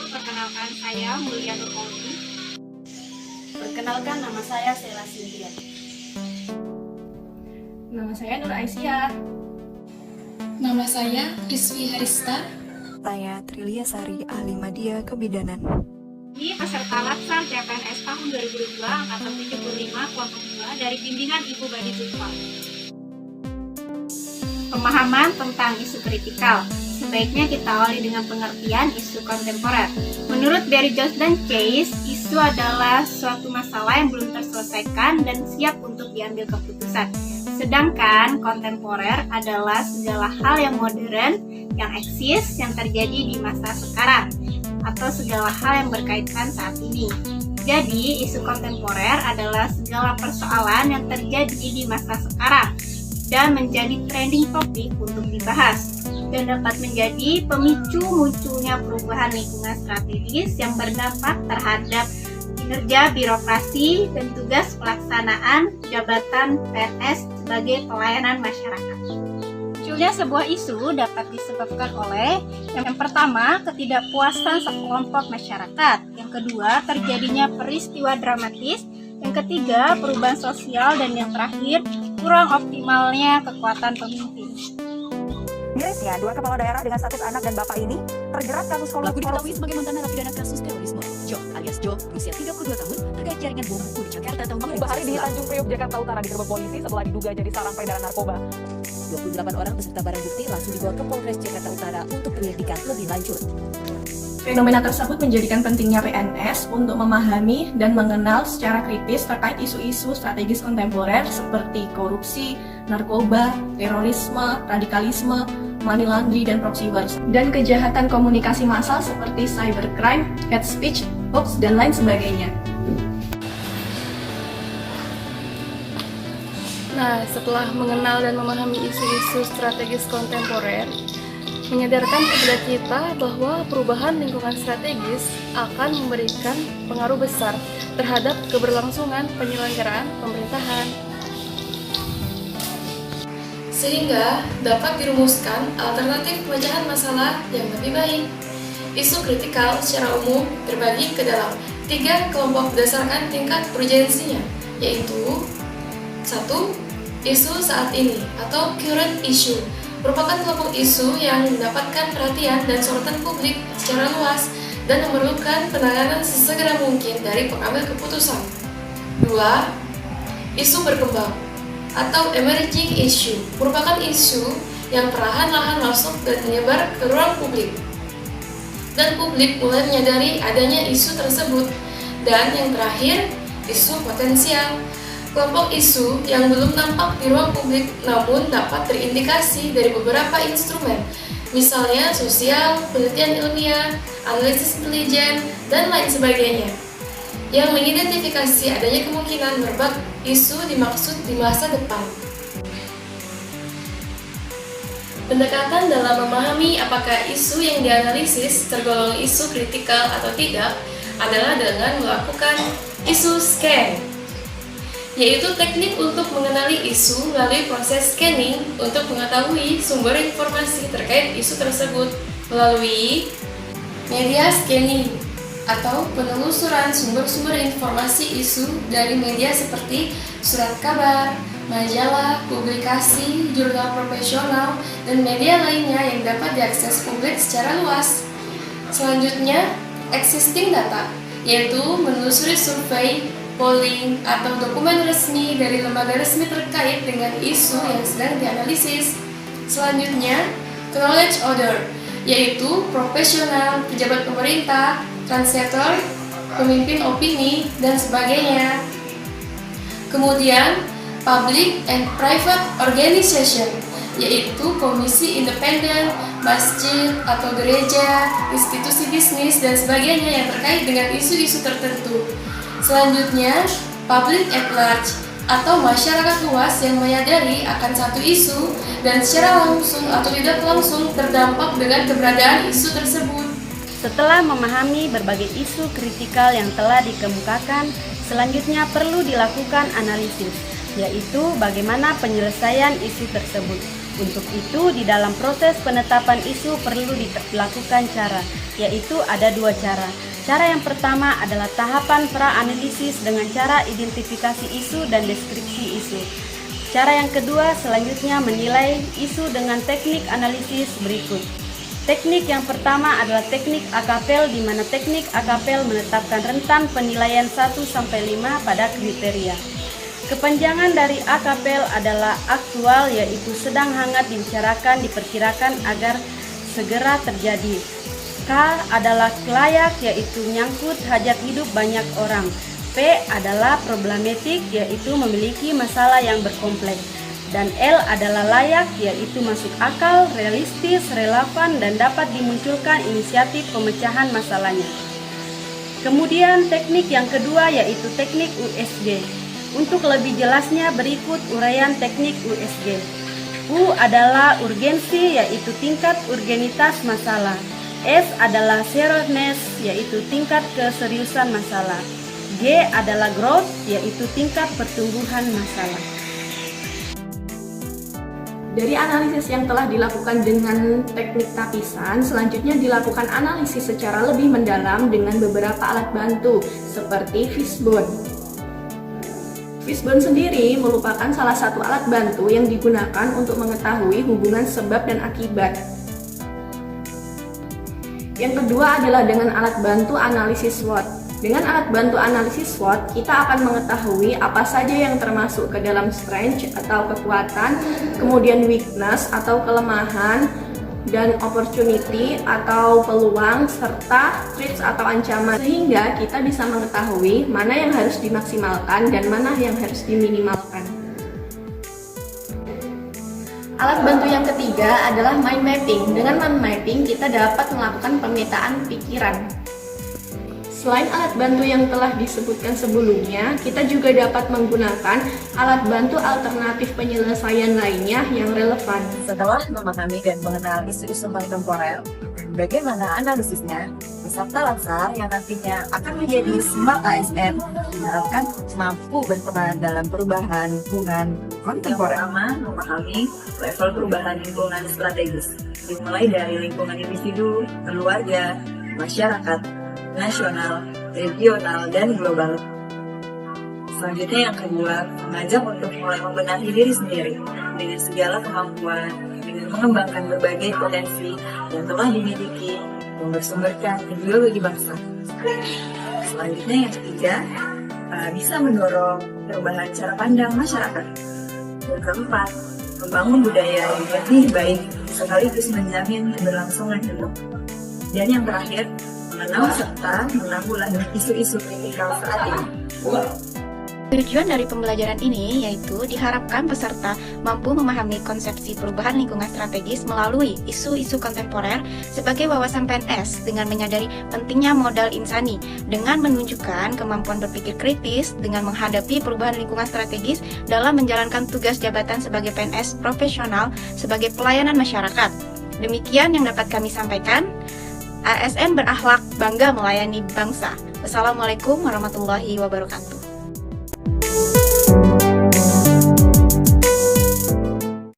Perkenalkan saya Mulia Nurmawati. Perkenalkan, nama saya Sela Cynthia. Nama saya Nur Aisyah. Nama saya Rizvi Harista. Saya Trilia Sari, ahli media kebidanan. Di peserta Latsar CPNS tahun 2022 angkatan 75 kelompok 2 dari bimbingan Ibu Badi Zulfa. Pemahaman tentang isu kritikal. Sebaiknya kita awali dengan pengertian isu kontemporer. Menurut Barry Jones dan Chase, isu adalah suatu masalah yang belum terselesaikan dan siap untuk diambil keputusan. Sedangkan kontemporer adalah segala hal yang modern, yang eksis, yang terjadi di masa sekarang, atau segala hal yang berkaitan saat ini. Jadi, isu kontemporer adalah segala persoalan yang terjadi di masa sekarang dan menjadi trending topik untuk dibahas, dan dapat menjadi pemicu munculnya perubahan lingkungan strategis yang berdampak terhadap kinerja birokrasi dan tugas pelaksanaan jabatan PNS sebagai pelayanan masyarakat. Munculnya sebuah isu dapat disebabkan oleh yang pertama, ketidakpuasan sekelompok masyarakat, yang kedua, terjadinya peristiwa dramatis, yang ketiga, perubahan sosial, dan yang terakhir, kurang optimalnya kekuatan pemimpin. Mirisnya, dua kepala daerah dengan status anak dan bapak ini terjerat kasus Pelaku diketahui korupsi. sebagai mantan narapidana kasus terorisme. Jo alias Jo, berusia 32 tahun, terkait jaringan bom buku di Jakarta tahun Bahari di 2011. Tanjung Priok, Jakarta Utara digerebek polisi setelah diduga jadi sarang peredaran narkoba. 28 orang beserta barang bukti langsung dibawa ke Polres Jakarta Utara untuk penyelidikan lebih lanjut. Fenomena tersebut menjadikan pentingnya PNS untuk memahami dan mengenal secara kritis terkait isu-isu strategis kontemporer seperti korupsi, narkoba, terorisme, radikalisme, money laundry, dan proxy wars, dan kejahatan komunikasi massal seperti cybercrime, hate speech, hoax, dan lain sebagainya. Nah, setelah mengenal dan memahami isu-isu strategis kontemporer, menyadarkan kepada kita bahwa perubahan lingkungan strategis akan memberikan pengaruh besar terhadap keberlangsungan penyelenggaraan pemerintahan. Sehingga dapat dirumuskan alternatif pemecahan masalah yang lebih baik. Isu kritikal secara umum terbagi ke dalam 3 kelompok berdasarkan tingkat urgensinya, yaitu 1. Isu saat ini atau current issue merupakan kelompok isu yang mendapatkan perhatian dan sorotan publik secara luas dan memerlukan penanganan sesegera mungkin dari pengambil keputusan. 2. Isu berkembang atau emerging issue merupakan isu yang perlahan-lahan masuk dan menyebar ke ruang publik, dan publik mulai menyadari adanya isu tersebut. Dan yang terakhir, isu potensial, kelompok isu yang belum nampak di ruang publik namun dapat terindikasi dari beberapa instrumen, misalnya sosial, penelitian ilmiah, analisis intelijen, dan lain sebagainya, yang mengidentifikasi adanya kemungkinan merebak isu dimaksud di masa depan. Pendekatan dalam memahami apakah isu yang dianalisis tergolong isu kritikal atau tidak adalah dengan melakukan isu scan, yaitu teknik untuk mengenali isu melalui proses scanning untuk mengetahui sumber informasi terkait isu tersebut melalui media scanning atau penelusuran sumber-sumber informasi isu dari media seperti surat kabar, majalah, publikasi, jurnal profesional, dan media lainnya yang dapat diakses publik secara luas. Selanjutnya, existing data, yaitu menelusuri survei, polling, atau dokumen resmi dari lembaga resmi terkait dengan isu yang sedang dianalisis. Selanjutnya, knowledge order, yaitu profesional, pejabat pemerintah, translator, pemimpin opini, dan sebagainya. Kemudian, public and private organization, yaitu komisi independen, masjid atau gereja, institusi bisnis, dan sebagainya yang terkait dengan isu-isu tertentu. Selanjutnya, public at large atau masyarakat luas yang menyadari akan satu isu dan secara langsung atau tidak langsung terdampak dengan keberadaan isu tersebut. Setelah memahami berbagai isu kritikal yang telah dikemukakan, selanjutnya perlu dilakukan analisis, yaitu bagaimana penyelesaian isu tersebut. Untuk itu, di dalam proses penetapan isu perlu dilakukan cara, yaitu ada 2 cara. Cara yang pertama adalah tahapan pra-analisis dengan cara identifikasi isu dan deskripsi isu. Cara yang kedua selanjutnya menilai isu dengan teknik analisis berikut. Teknik yang pertama adalah teknik akapel, di mana teknik akapel menetapkan rentan penilaian 1-5 pada kriteria. Kepanjangan dari akapel adalah aktual, yaitu sedang hangat dibicarakan, diperkirakan agar segera terjadi. K adalah layak, yaitu menyangkut hajat hidup banyak orang. P adalah problematik, yaitu memiliki masalah yang berkompleks. Dan L adalah layak, yaitu masuk akal, realistis, relevan, dan dapat dimunculkan inisiatif pemecahan masalahnya. Kemudian teknik yang kedua yaitu teknik USG. Untuk lebih jelasnya berikut uraian teknik USG. U adalah urgensi, yaitu tingkat urgenitas masalah. S adalah seriousness, yaitu tingkat keseriusan masalah. G adalah growth, yaitu tingkat pertumbuhan masalah. Dari analisis yang telah dilakukan dengan teknik tapisan, selanjutnya dilakukan analisis secara lebih mendalam dengan beberapa alat bantu seperti fishbone. Fishbone sendiri merupakan salah satu alat bantu yang digunakan untuk mengetahui hubungan sebab dan akibat. Yang kedua adalah dengan alat bantu analisis SWOT. Dengan alat bantu analisis SWOT, kita akan mengetahui apa saja yang termasuk ke dalam strength atau kekuatan, kemudian weakness atau kelemahan, dan opportunity atau peluang, serta threats atau ancaman. Sehingga kita bisa mengetahui mana yang harus dimaksimalkan dan mana yang harus diminimalkan. Alat bantu yang ketiga adalah mind mapping. Dengan mind mapping, kita dapat melakukan pemetaan pikiran. Selain alat bantu yang telah disebutkan sebelumnya, kita juga dapat menggunakan alat bantu alternatif penyelesaian lainnya yang relevan. Setelah memahami dan mengenal isu-isu kontemporer, bagaimana analisisnya, peserta laksar yang nantinya akan menjadi Smart ASN diharapkan mampu berperan dalam perubahan lingkungan kontemporer. Pertama, memahami level perubahan lingkungan strategis, dimulai dari lingkungan individu, keluarga, masyarakat, nasional, regional, dan global. Selanjutnya yang kedua, mengajak untuk mulai membenahi diri sendiri dengan segala kemampuan, dengan mengembangkan berbagai potensi yang telah dimiliki, mempersumberkan ideologi bangsa. Selanjutnya yang ketiga, bisa mendorong perubahan cara pandang masyarakat. Yang keempat, membangun budaya yang lebih baik sekaligus menjamin keberlangsungan hidup. Dan yang terakhir, mengenal serta menanggulangi isu-isu kritikal saat ini. Tujuan dari pembelajaran ini yaitu diharapkan peserta mampu memahami konsepsi perubahan lingkungan strategis melalui isu-isu kontemporer sebagai wawasan PNS dengan menyadari pentingnya modal insani dengan menunjukkan kemampuan berpikir kritis dengan menghadapi perubahan lingkungan strategis dalam menjalankan tugas jabatan sebagai PNS profesional sebagai pelayanan masyarakat. Demikian yang dapat kami sampaikan. ASN berakhlak, bangga melayani bangsa. Wassalamualaikum warahmatullahi wabarakatuh.